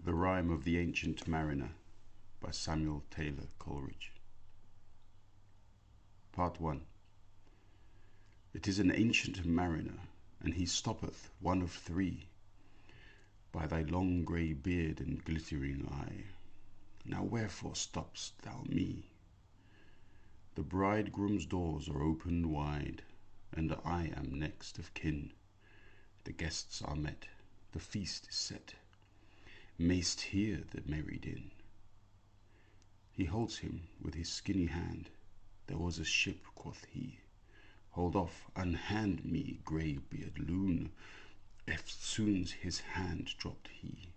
The Rime of the Ancient Mariner by Samuel Taylor Coleridge. Part 1. It is an ancient mariner, and he stoppeth, one of three, by thy long grey beard and glittering eye. Now wherefore stopp'st thou me? The bridegroom's doors are opened wide, and I am next of kin. The guests are met, the feast is set. Mayst hear the merry din. He holds him with his skinny hand. There was a ship, quoth he. Hold off, unhand me, grey-beard loon. Eftsoons his hand dropped he.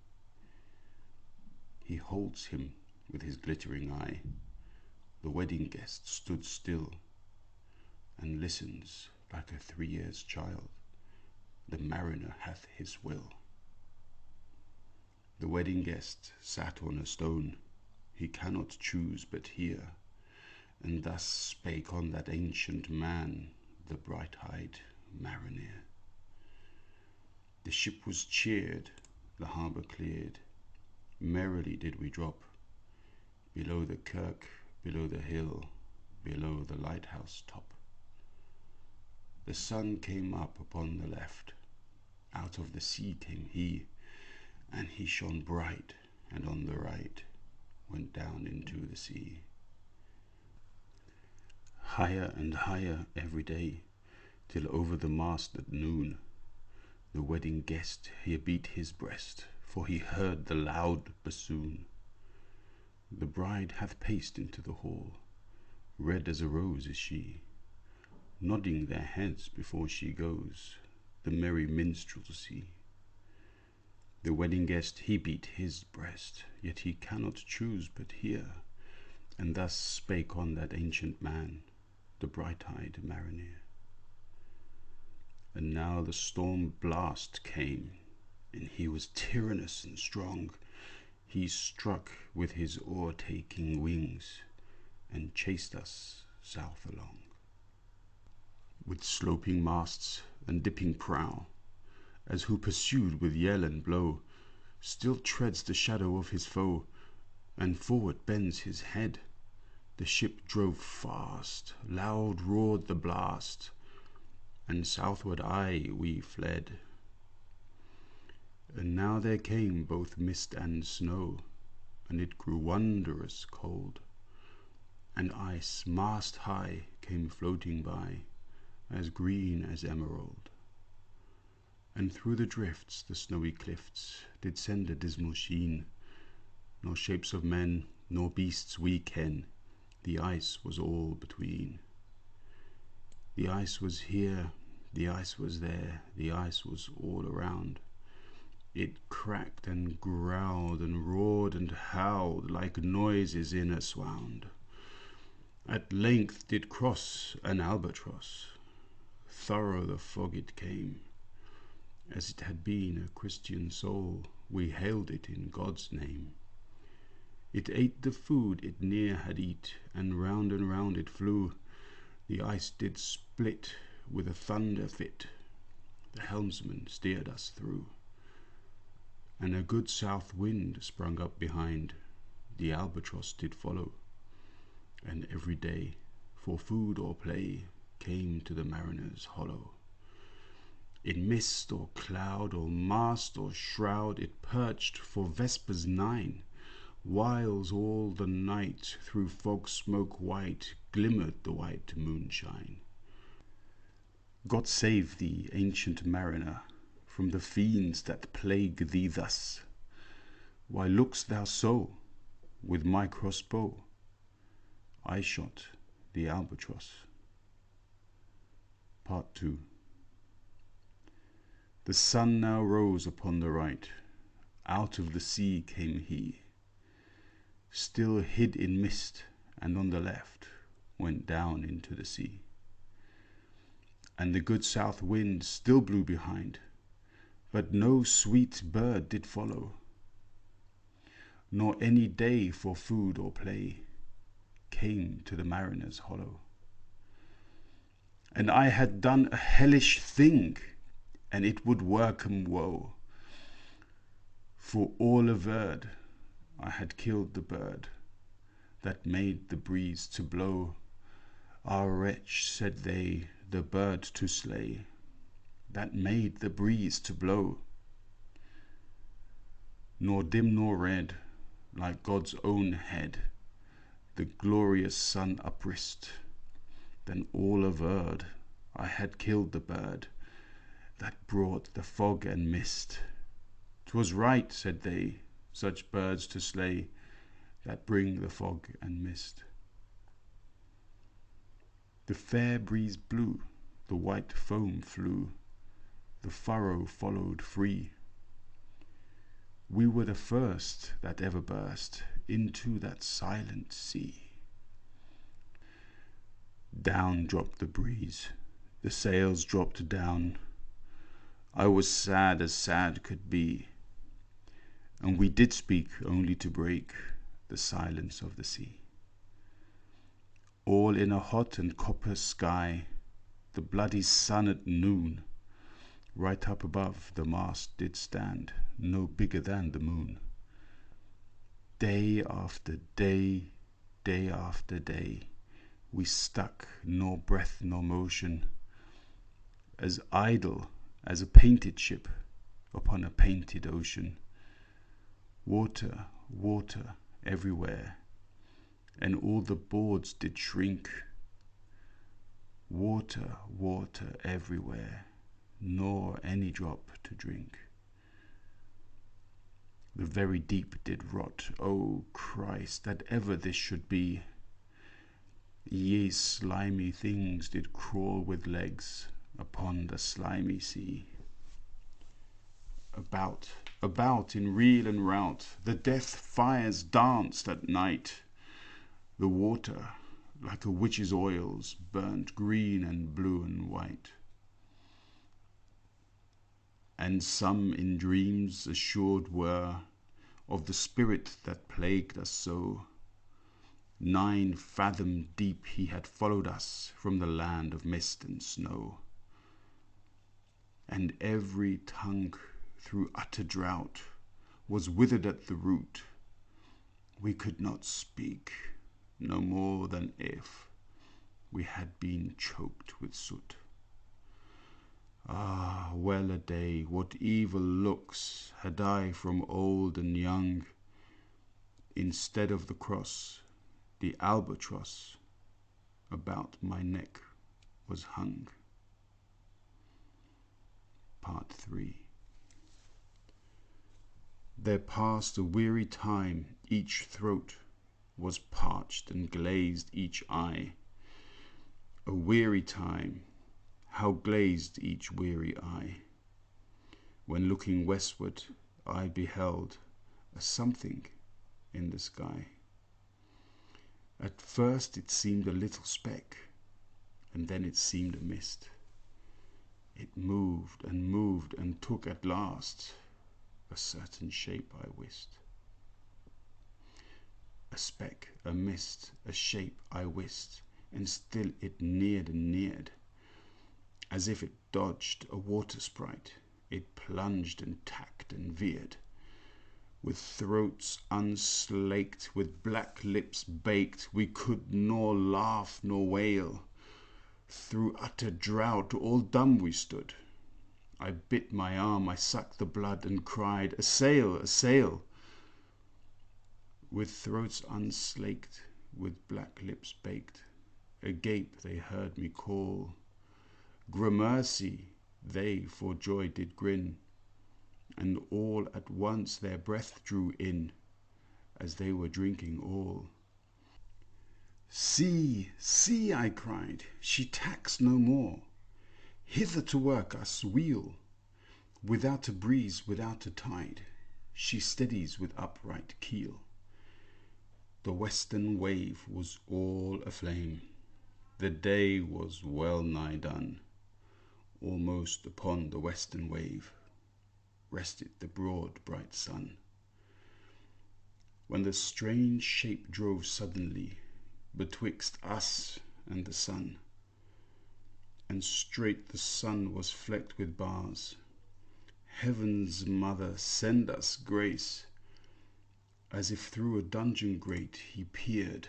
He holds him with his glittering eye. The wedding guest stood still, and listens like a 3 years child. The mariner hath his will. The wedding guest sat on a stone. He cannot choose but hear. And thus spake on that ancient man, the bright-eyed mariner. The ship was cheered, the harbour cleared. Merrily did we drop, below the kirk, below the hill, below the lighthouse top. The sun came up upon the left, out of the sea came he, and he shone bright, and on the right went down into the sea. Higher and higher every day, till over the mast at noon, the wedding guest here beat his breast, for he heard the loud bassoon. The bride hath paced into the hall, red as a rose is she, nodding their heads before she goes, the merry minstrelsy. The wedding guest he beat his breast, yet he cannot choose but hear, and thus spake on that ancient man, the bright-eyed mariner. And now the storm blast came, and he was tyrannous and strong. He struck with his o'ertaking wings, and chased us south along. With sloping masts and dipping prow, as who pursued with yell and blow, still treads the shadow of his foe, and forward bends his head. The ship drove fast, loud roared the blast, and southward aye we fled. And now there came both mist and snow, and it grew wondrous cold, and ice mast high came floating by, as green as emerald. And through the drifts the snowy cliffs did send a dismal sheen, nor shapes of men nor beasts we ken, the ice was all between. The ice was here, the ice was there, the ice was all around. It cracked and growled and roared and howled like noises in a swound. At length did cross an albatross. Thorough the fog it came. As it had been a Christian soul, we hailed it in God's name. It ate the food it ne'er had eat, and round it flew. The ice did split with a thunder fit. The helmsman steered us through. And a good south wind sprung up behind. The albatross did follow. And every day, for food or play, came to the mariner's hollow. In mist or cloud or mast or shroud, it perched for vespers 9. Whiles all the night through fog smoke white glimmered the white moonshine. God save thee, ancient mariner, from the fiends that plague thee thus. Why look'st thou so? With my crossbow I shot the albatross. Part 2. The sun now rose upon the right. Out of the sea came he, still hid in mist, and on the left went down into the sea. And the good south wind still blew behind, but no sweet bird did follow, nor any day for food or play came to the mariner's hollow. And I had done a hellish thing, and it would work 'em woe. For all averred I had killed the bird that made the breeze to blow. Ah, wretch, said they, the bird to slay that made the breeze to blow. Nor dim nor red, like God's own head, the glorious sun uprist. Then all averred I had killed the bird that brought the fog and mist. 'Twas right, said they, such birds to slay that bring the fog and mist. The fair breeze blew, the white foam flew, the furrow followed free. We were the first that ever burst into that silent sea. Down dropped the breeze, the sails dropped down. I was sad as sad could be, and we did speak only to break the silence of the sea. All in a hot and copper sky, the bloody sun at noon, right up above the mast did stand, no bigger than the moon. Day after day, day after day, we stuck, nor breath nor motion, as idle as a painted ship upon a painted ocean. Water, water everywhere, and all the boards did shrink. Water, water everywhere, nor any drop to drink. The very deep did rot. O Christ, that ever this should be. Ye slimy things did crawl with legs upon the slimy sea. About, about in reel and rout, the death fires danced at night. The water, like a witch's oils, burnt green and blue and white. And some in dreams assured were of the spirit that plagued us so. 9 fathom deep he had followed us from the land of mist and snow. And every tongue through utter drought was withered at the root. We could not speak, no more than if we had been choked with soot. Ah, well a day, what evil looks had I from old and young. Instead of the cross, the albatross about my neck was hung. Part 3. There passed a weary time, each throat was parched and glazed each eye. A weary time, how glazed each weary eye, when looking westward I beheld a something in the sky. At first it seemed a little speck, and then it seemed a mist. It moved and took at last a certain shape I wist. A speck, a mist, a shape I wist, and still it neared and neared. As if it dodged a water sprite, it plunged and tacked and veered. With throats unslaked, with black lips baked, we could nor laugh nor wail. Through utter drought, all dumb we stood. I bit my arm, I sucked the blood, and cried, "A sail, a sail!" With throats unslaked, with black lips baked, agape they heard me call. Gramercy, they for joy did grin, and all at once their breath drew in, as they were drinking all. "See, see," I cried, "she tacks no more. Hither to work us wheel. Without a breeze, without a tide, she steadies with upright keel." The western wave was all aflame. The day was well nigh done. Almost upon the western wave rested the broad bright sun, when the strange shape drove suddenly betwixt us and the sun. And straight the sun was flecked with bars, Heaven's mother, send us grace. As if through a dungeon grate he peered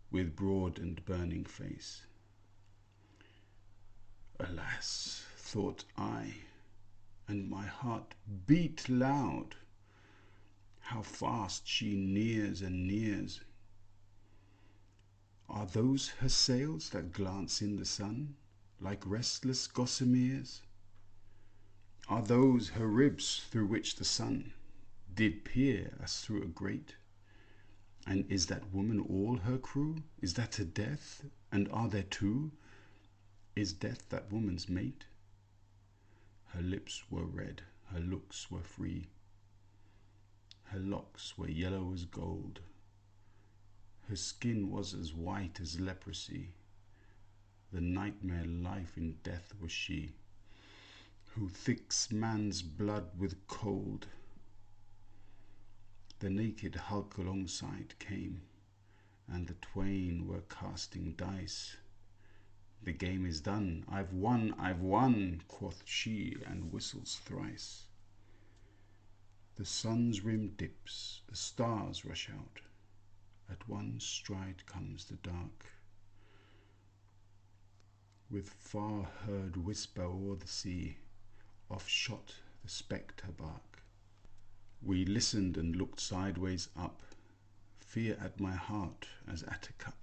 with broad and burning face. Alas, thought I, and my heart beat loud, how fast she nears and nears. Are those her sails that glance in the sun, like restless gossameres? Are those her ribs through which the sun did peer as through a grate? And is that woman all her crew? Is that a death? And are there two? Is death that woman's mate? Her lips were red, her looks were free, her locks were yellow as gold, her skin was as white as leprosy. The nightmare life in death was she, who thicks man's blood with cold. The naked hulk alongside came, and the twain were casting dice. The game is done, I've won, quoth she, and whistles thrice. The sun's rim dips, the stars rush out. At one stride comes the dark, with far-heard whisper o'er the sea, off shot the spectre bark. We listened and looked sideways up, fear at my heart as at a cup.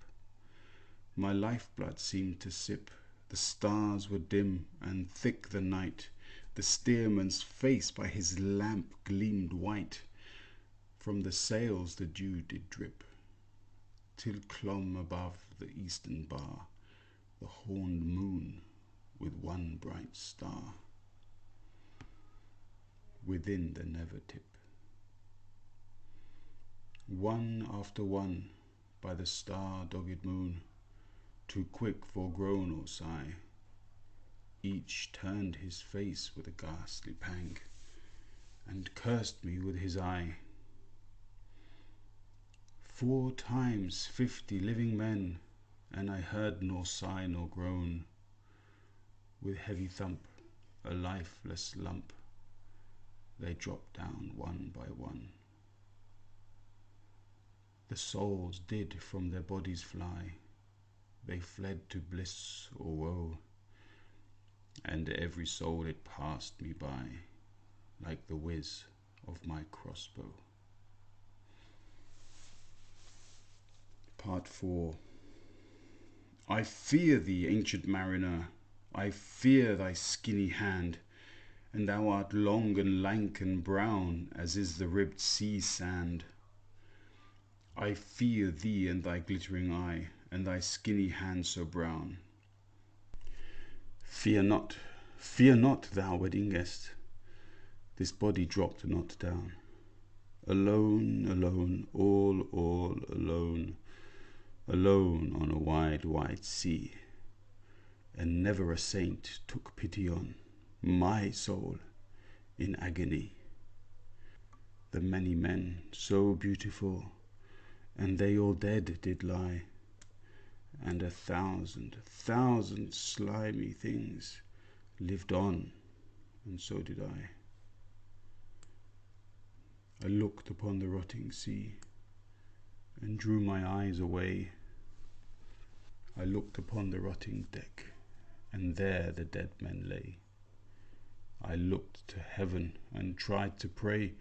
My lifeblood seemed to sip, the stars were dim and thick the night. The steersman's face by his lamp gleamed white, from the sails the dew did drip, till clomb above the eastern bar the horned moon with one bright star within the never tip. One after one by the star-dogged moon, too quick for groan or sigh, each turned his face with a ghastly pang, and cursed me with his eye. 4 times 50 living men, and I heard nor sigh nor groan. With heavy thump, a lifeless lump, they dropped down one by one. The souls did from their bodies fly, they fled to bliss or woe, and every soul it passed me by, like the whiz of my crossbow. Part 4. I fear thee, ancient mariner, I fear thy skinny hand, and thou art long and lank and brown, as is the ribbed sea sand. I fear thee and thy glittering eye, and thy skinny hand so brown. Fear not, thou wedding guest, this body dropped not down. Alone, alone, all alone, alone on a wide, wide sea, and never a saint took pity on my soul in agony. The many men so beautiful, and they all dead did lie, and 1,000 slimy things lived on, and so did I. I looked upon the rotting sea, and drew my eyes away. I looked upon the rotting deck, and there the dead men lay. I looked to heaven and tried to pray,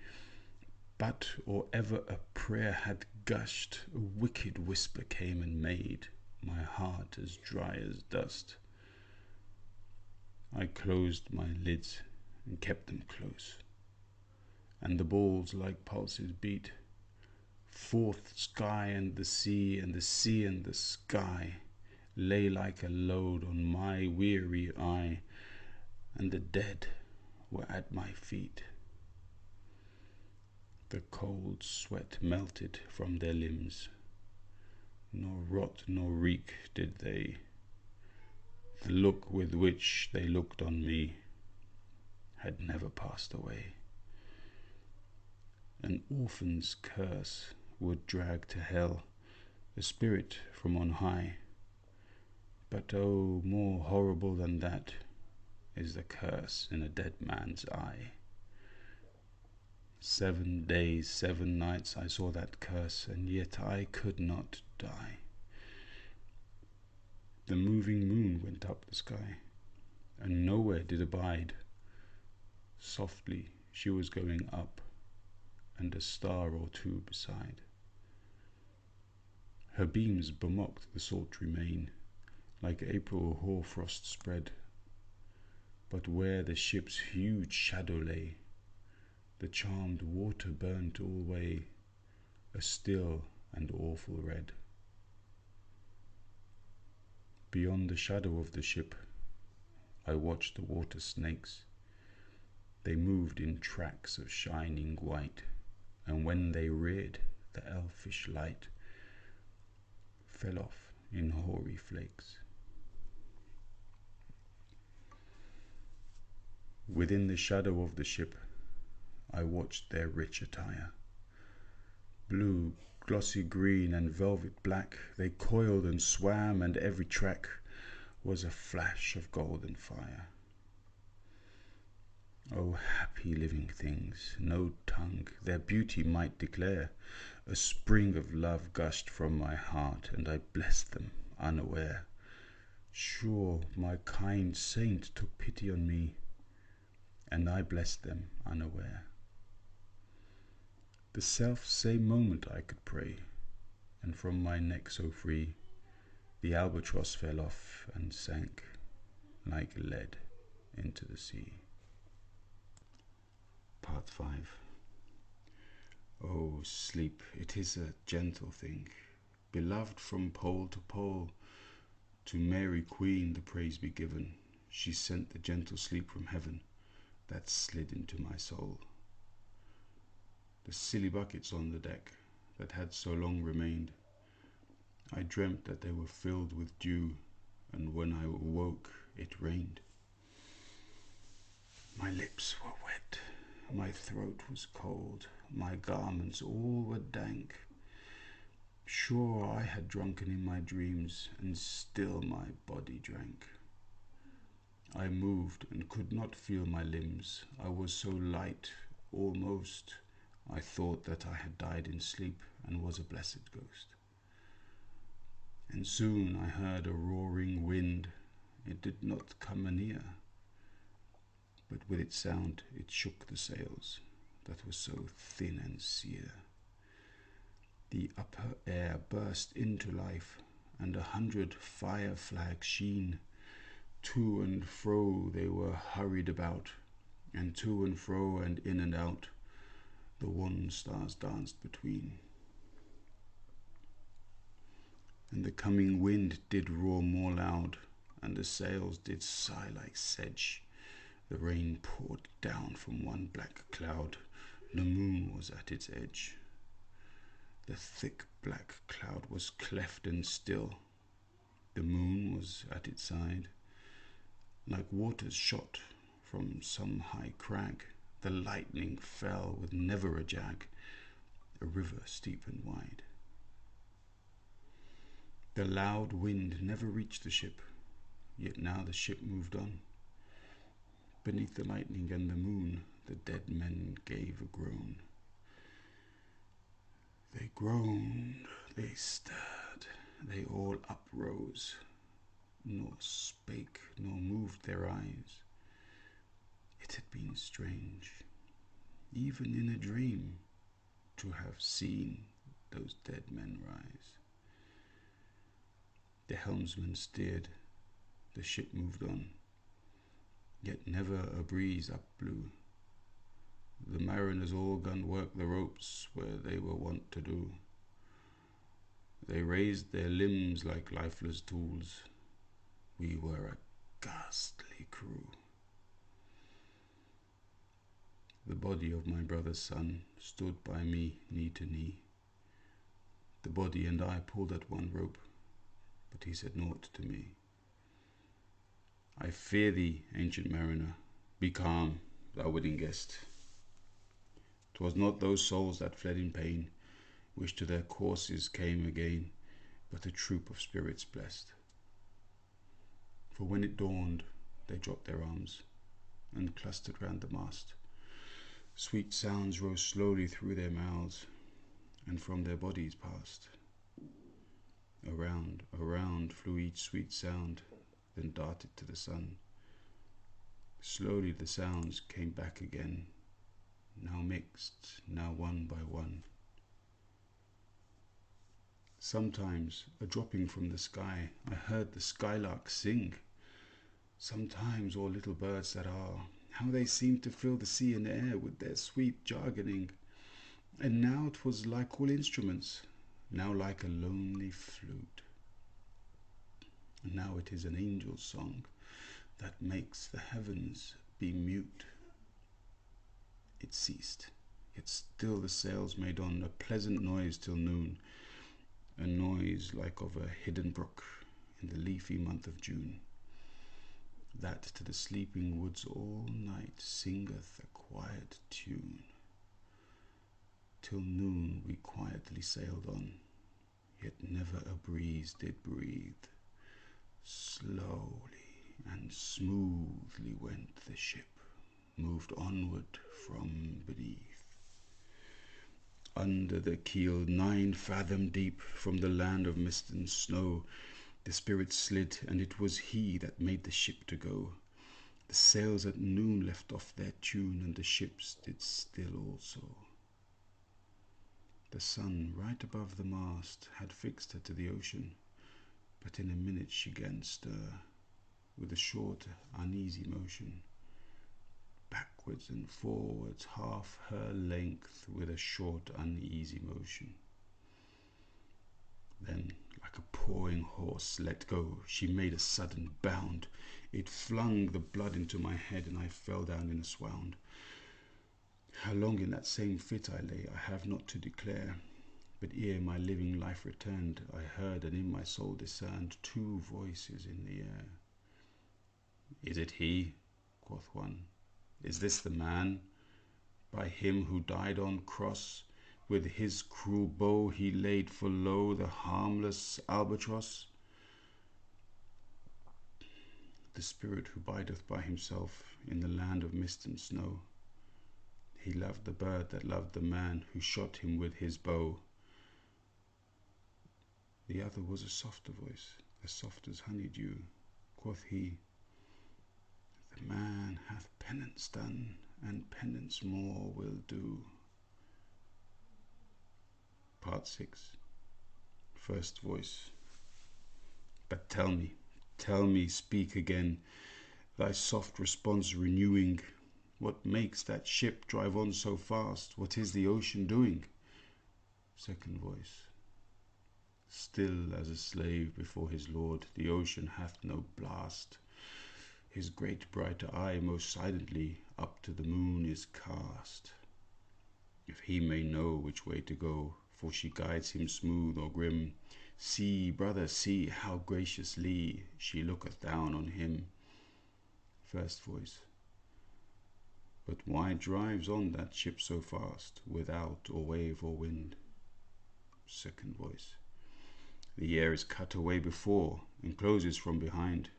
but or ever a prayer had gushed, a wicked whisper came and made my heart as dry as dust. I closed my lids and kept them close, and the balls like pulses beat. Forth sky and the sea, and the sea and the sky lay like a load on my weary eye, and the dead were at my feet. The cold sweat melted from their limbs, nor rot nor reek did they. The look with which they looked on me had never passed away. An orphan's curse would drag to hell a spirit from on high, but oh, more horrible than that, is the curse in a dead man's eye. 7 days, 7 nights I saw that curse, and yet I could not die. The moving moon went up the sky, and nowhere did abide. Softly she was going up, and a star or two beside. Her beams bemocked the sultry main, like April hoarfrost spread. But where the ship's huge shadow lay, the charmed water burnt alway, a still and awful red. Beyond the shadow of the ship, I watched the water snakes. They moved in tracks of shining white, and when they reared, the elfish light fell off in hoary flakes. Within the shadow of the ship, I watched their rich attire. Blue, glossy green, and velvet black, they coiled and swam, and every track was a flash of golden fire. Oh, happy living things, no tongue their beauty might declare. A spring of love gushed from my heart, and I blessed them unaware. Sure, my kind saint took pity on me, and I blessed them unaware. The self-same moment I could pray, and from my neck so free, the albatross fell off and sank like lead into the sea. Part 5. Oh, sleep, it is a gentle thing, beloved from pole to pole. To Mary Queen the praise be given. She sent the gentle sleep from heaven that slid into my soul. The silly buckets on the deck that had so long remained, I dreamt that they were filled with dew, and when I awoke it rained. My lips were wet, my throat was cold, my garments all were dank. Sure, I had drunken in my dreams, and still my body drank. I moved and could not feel my limbs. I was so light, almost I thought that I had died in sleep and was a blessed ghost. And soon I heard a roaring wind. It did not come anear, but with its sound it shook the sails that were so thin and sere. The upper air burst into life, and 100 fire flags sheen. To and fro they were hurried about, and to and fro and in and out the wan stars danced between. And the coming wind did roar more loud, and the sails did sigh like sedge. The rain poured down from one black cloud, the moon was at its edge. The thick black cloud was cleft and still, the moon was at its side. Like waters shot from some high crag, the lightning fell with never a jag, a river steep and wide. The loud wind never reached the ship, yet now the ship moved on. Beneath the lightning and the moon, the dead men gave a groan. They groaned, they stirred, they all uprose, nor spake nor moved their eyes. It had been strange, even in a dream, to have seen those dead men rise. The helmsman steered, the ship moved on, yet never a breeze up blew. The mariners all gun worked the ropes where they were wont to do. They raised their limbs like lifeless tools. We were a ghastly crew. The body of my brother's son stood by me knee to knee. The body and I pulled at one rope, but he said naught to me. I fear thee, ancient mariner, be calm, thou wedding guest. 'Twas not those souls that fled in pain, which to their courses came again, but a troop of spirits blessed. For when it dawned, they dropped their arms and clustered round the mast. Sweet sounds rose slowly through their mouths and from their bodies passed. Around, around flew each sweet sound, then darted to the sun. Slowly the sounds came back again, now mixed, now one by one. Sometimes, a dropping from the sky, I heard the skylark sing. Sometimes all little birds that are, how they seemed to fill the sea and air with their sweet jargoning. And now 'twas like all instruments, now like a lonely flute. And now it is an angel's song that makes the heavens be mute. It ceased, yet still the sails made on a pleasant noise till noon, a noise like of a hidden brook in the leafy month of June, that to the sleeping woods all night singeth a quiet tune. Till noon we quietly sailed on, yet never a breeze did breathe. Slowly and smoothly went the ship, moved onward from beneath. Under the keel 9 fathom deep from the land of mist and snow, the spirit slid, and it was he that made the ship to go. The sails at noon left off their tune, and the ships did still also. The sun right above the mast had fixed her to the ocean, but in a minute she 'gan stir, with a short uneasy motion, backwards and forwards half her length with a short uneasy motion. Then, like a pawing horse let go, she made a sudden bound. It flung the blood into my head, and I fell down in a swound. How long in that same fit I lay, I have not to declare, but ere my living life returned, I heard and in my soul discerned 2 voices in the air. Is it he? Quoth one. Is this the man? By him who died on cross, with his cruel bow he laid for low the harmless albatross. The spirit who bideth by himself in the land of mist and snow. He loved the bird that loved the man who shot him with his bow. The other was a softer voice, as soft as honeydew. Quoth he, the man hath penance done, and penance more will do. Part 6. First voice. But tell me, speak again, thy soft response renewing. What makes that ship drive on so fast? What is the ocean doing? Second voice. Still as a slave before his lord, the ocean hath no blast. His great bright eye most silently up to the moon is cast, if he may know which way to go, for she guides him smooth or grim. See, brother, see, how graciously she looketh down on him. First voice. But why drives on that ship so fast, without or wave or wind? Second voice. The air is cut away before, and closes from behind.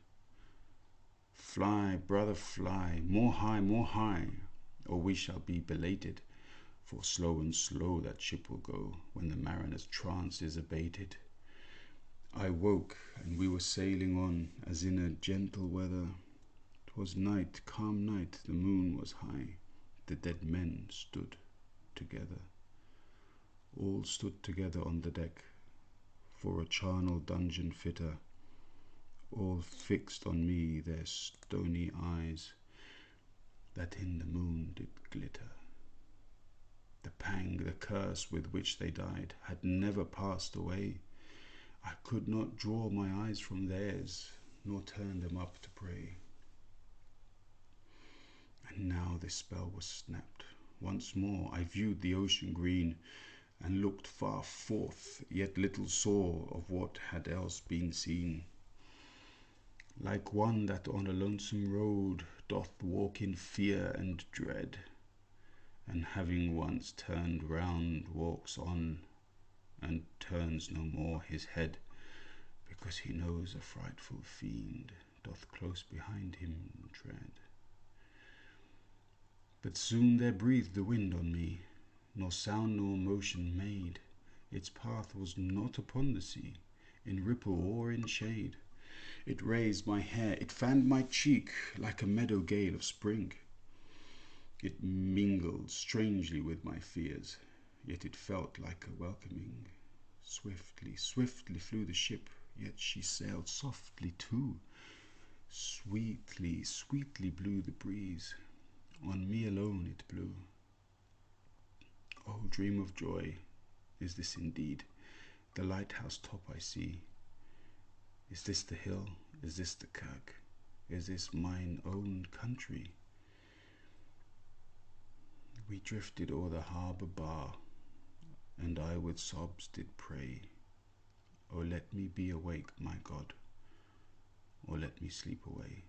Fly, brother, fly, more high, or we shall be belated, for slow and slow that ship will go, when the mariner's trance is abated. I woke, and we were sailing on, as in a gentle weather. 'Twas night, calm night, the moon was high, the dead men stood together. All stood together on the deck, for a charnel dungeon fitter. All fixed on me their stony eyes, that in the moon did glitter. The pang, the curse with which they died, had never passed away. I could not draw my eyes from theirs, nor turn them up to pray. And now this spell was snapped. Once more I viewed the ocean green, and looked far forth, yet little saw of what had else been seen. Like one that on a lonesome road doth walk in fear and dread, and having once turned round walks on, and turns no more his head, because he knows a frightful fiend doth close behind him tread. But soon there breathed the wind on me, nor sound nor motion made. Its path was not upon the sea, in ripple or in shade. It raised my hair, it fanned my cheek, like a meadow gale of spring. It mingled strangely with my fears, yet it felt like a welcoming. Swiftly, swiftly flew the ship, yet she sailed softly too. Sweetly, sweetly blew the breeze, on me alone it blew. Oh, dream of joy, is this indeed the lighthouse top I see? Is this the hill? Is this the kirk? Is this mine own country? We drifted o'er the harbour bar, and I with sobs did pray, oh, let me be awake, my God, or let me sleep away.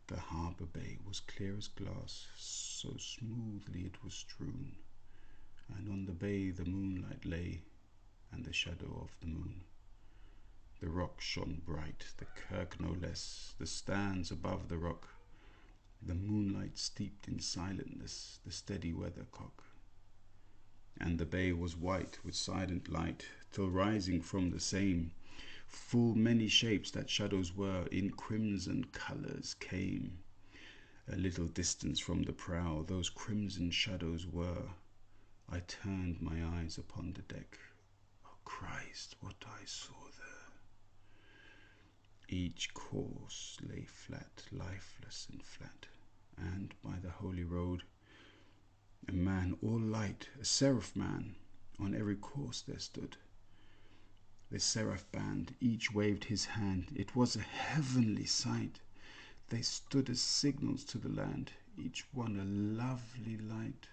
The harbour bay was clear as glass, so smoothly it was strewn, and on the bay the moonlight lay, and the shadow of the moon. The rock shone bright, the kirk no less, the stands above the rock, the moonlight steeped in silentness, the steady weathercock. And the bay was white with silent light, till rising from the same, full many shapes that shadows were, in crimson colours came. A little distance from the prow, those crimson shadows were. I turned my eyes upon the deck. Oh Christ, what I saw there! Each course lay flat, lifeless and flat, and by the holy road, a man all light, a seraph man, on every course there stood. The seraph band, each waved his hand, it was a heavenly sight. They stood as signals to the land, each one a lovely light.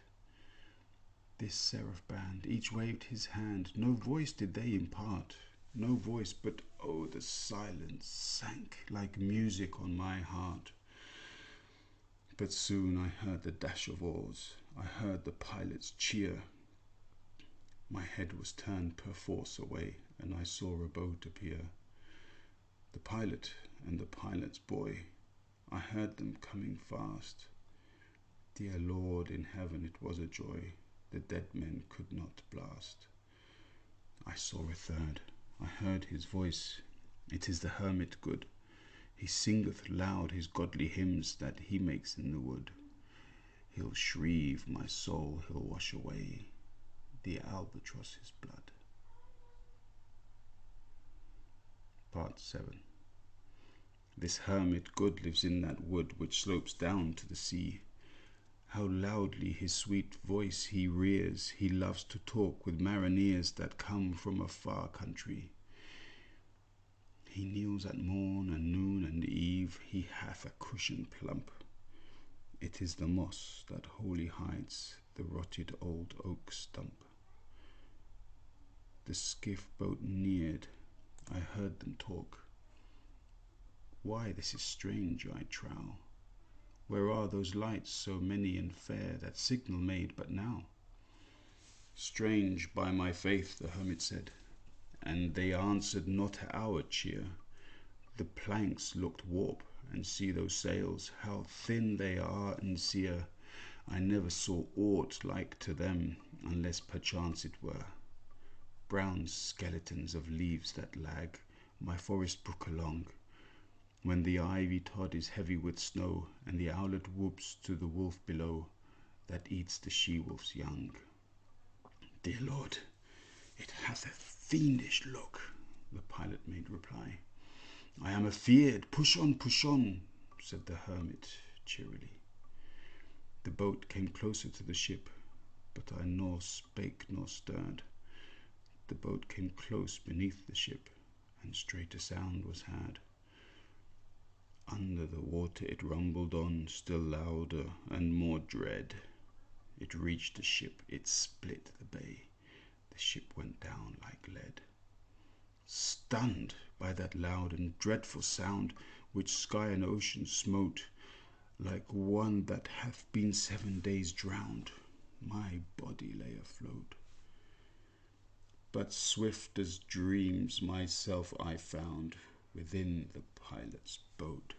This seraph band, each waved his hand, no voice did they impart, no voice, but oh, the silence sank like music on my heart. But soon I heard the dash of oars, I heard the pilots cheer. My head was turned perforce away, and I saw a boat appear. The pilot and the pilot's boy, I heard them coming fast. Dear Lord in heaven, it was a joy the dead men could not blast. I saw a third, I heard his voice, it is the hermit good. He singeth loud his godly hymns that he makes in the wood. He'll shrieve my soul, he'll wash away the albatross's blood. Part 7. This hermit good lives in that wood which slopes down to the sea. How loudly his sweet voice he rears, he loves to talk with mariners that come from a far country. He kneels at morn and noon and eve, he hath a cushion plump. It is the moss that wholly hides the rotted old oak stump. The skiff boat neared, I heard them talk. Why, this is strange, I trow. Where are those lights so many and fair that signal made but now? Strange, by my faith, the hermit said, and they answered not our cheer. The planks looked warp, and see those sails, how thin they are and sere. I never saw aught like to them, unless perchance it were brown skeletons of leaves that lag my forest brook along, when the ivy tod is heavy with snow, and the owlet whoops to the wolf below that eats the she-wolf's young. Dear Lord, it hath a fiendish look, the pilot made reply. I am afeard, push on, said the hermit cheerily. The boat came closer to the ship, but I nor spake nor stirred. The boat came close beneath the ship, and straight a sound was heard. Under the water it rumbled on, still louder and more dread. It reached the ship, it split the bay, the ship went down like lead. Stunned by that loud and dreadful sound, which sky and ocean smote, like one that hath been 7 days drowned, my body lay afloat. But swift as dreams myself I found, within the pilot's boat.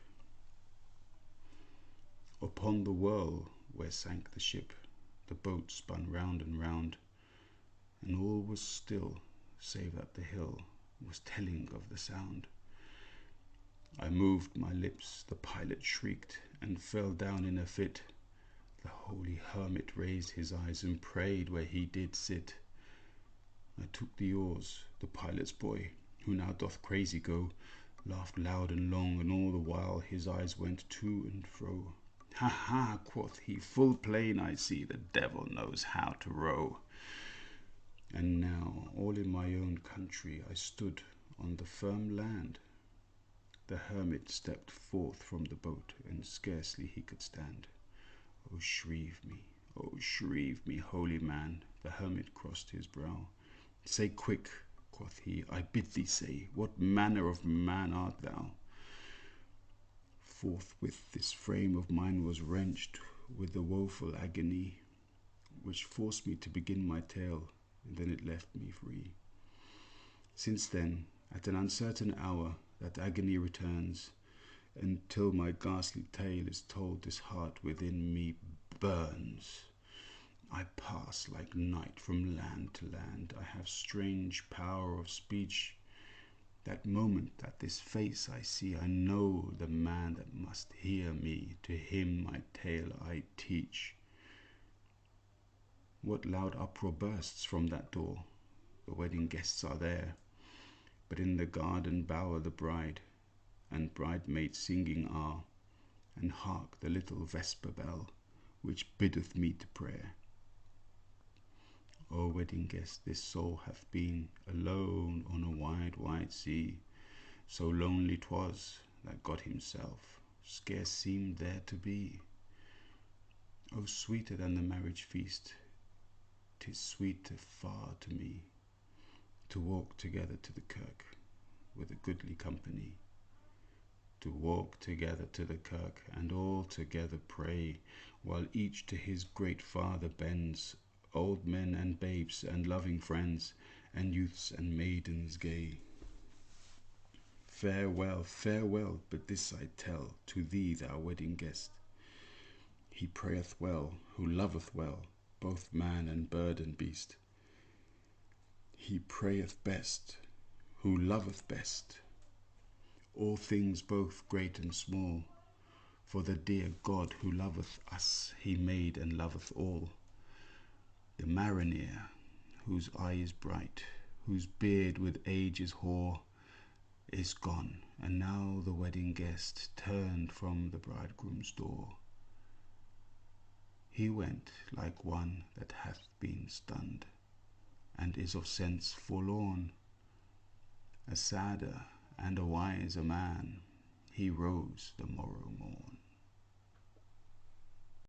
Upon the whirl where sank the ship, the boat spun round and round, and all was still, save that the hill was telling of the sound. I moved my lips, the pilot shrieked, and fell down in a fit. The holy hermit raised his eyes and prayed where he did sit. I took the oars, the pilot's boy, who now doth crazy go, laughed loud and long, and all the while his eyes went to and fro. Ha ha, quoth he, full plain I see, the devil knows how to row. And now, all in my own country, I stood on the firm land. The hermit stepped forth from the boat, and scarcely he could stand. Oh, shrieve me, holy man, the hermit crossed his brow. Say quick, quoth he, I bid thee say, what manner of man art thou? Forthwith this frame of mine was wrenched with the woeful agony, which forced me to begin my tale, and then it left me free. Since then, at an uncertain hour, that agony returns, until my ghastly tale is told, this heart within me burns. I pass like night from land to land. I have strange power of speech. That moment that this face I see, I know the man that must hear me. To him my tale I teach. What loud uproar bursts from that door? The wedding guests are there, but in the garden bower the bride and bridemaid singing are, and hark the little vesper bell, which biddeth me to prayer. O wedding guest, this soul hath been alone on a wide, wide sea. So lonely 'twas that God himself scarce seemed there to be. O sweeter than the marriage feast, 'tis sweeter far to me, to walk together to the kirk with a goodly company. To walk together to the kirk, and all together pray, while each to his great Father bends, old men and babes and loving friends, and youths and maidens gay. Farewell, farewell, but this I tell to thee, thou wedding guest. He prayeth well, who loveth well, both man and bird and beast. He prayeth best, who loveth best, all things both great and small, for the dear God who loveth us, he made and loveth all. The mariner, whose eye is bright, whose beard with age is hoar, is gone, and now the wedding guest turned from the bridegroom's door. He went like one that hath been stunned, and is of sense forlorn. A sadder and a wiser man, he rose the morrow morn.